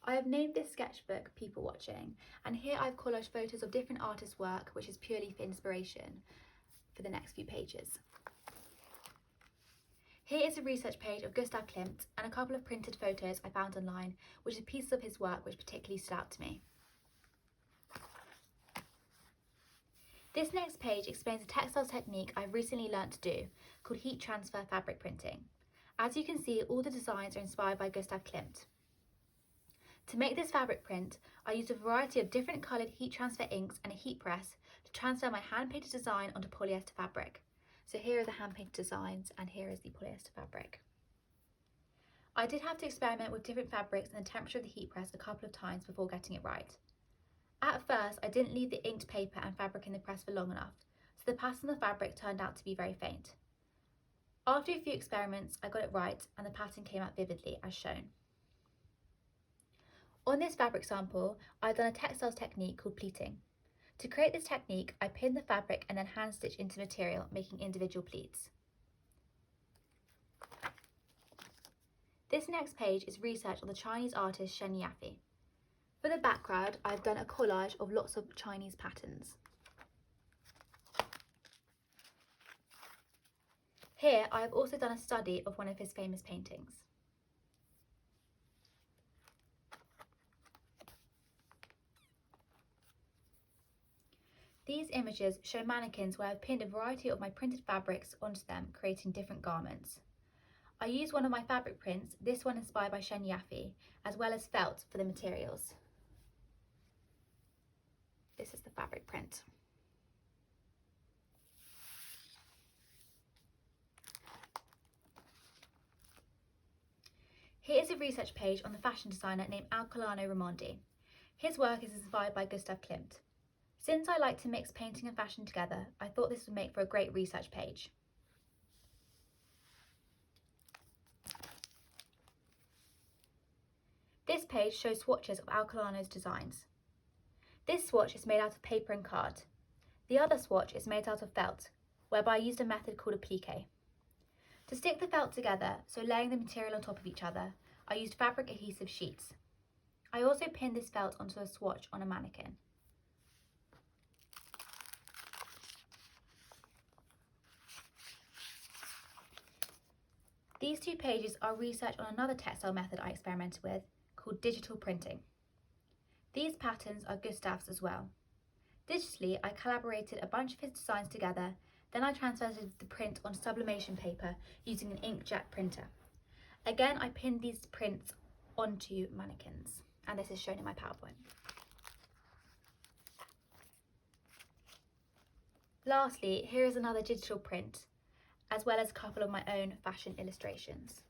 I have named this sketchbook People Watching, and here I've collaged photos of different artists' work, which is purely for inspiration for the next few pages. Here is a research page of Gustav Klimt and a couple of printed photos I found online, which are pieces of his work which particularly stood out to me. This next page explains a textiles technique I've recently learnt to do, called heat transfer fabric printing. As you can see, all the designs are inspired by Gustav Klimt. To make this fabric print, I used a variety of different coloured heat transfer inks and a heat press to transfer my hand-painted design onto polyester fabric. So here are the hand-painted designs and here is the polyester fabric. I did have to experiment with different fabrics and the temperature of the heat press a couple of times before getting it right. At first, I didn't leave the inked paper and fabric in the press for long enough, so the pattern of the fabric turned out to be very faint. After a few experiments, I got it right and the pattern came out vividly as shown. On this fabric sample, I've done a textiles technique called pleating. To create this technique, I pin the fabric and then hand stitch into material, making individual pleats. This next page is research on the Chinese artist Shen Yafei. For the background, I've done a collage of lots of Chinese patterns. Here, I have also done a study of one of his famous paintings. These images show mannequins where I've pinned a variety of my printed fabrics onto them, creating different garments. I used one of my fabric prints, this one inspired by Shen Yafei, as well as felt for the materials. This is the fabric print. Here is a research page on the fashion designer named Alcolano Raimondi. His work is inspired by Gustav Klimt. Since I like to mix painting and fashion together, I thought this would make for a great research page. This page shows swatches of Alcolano's designs. This swatch is made out of paper and card. The other swatch is made out of felt, whereby I used a method called applique. To stick the felt together, so laying the material on top of each other, I used fabric adhesive sheets. I also pinned this felt onto a swatch on a mannequin. These two pages are research on another textile method I experimented with, called digital printing. These patterns are Gustav's as well. Digitally, I collaborated a bunch of his designs together, then I transferred the print on sublimation paper using an inkjet printer. Again, I pinned these prints onto mannequins, and this is shown in my PowerPoint. Lastly, here is another digital print, as well as a couple of my own fashion illustrations.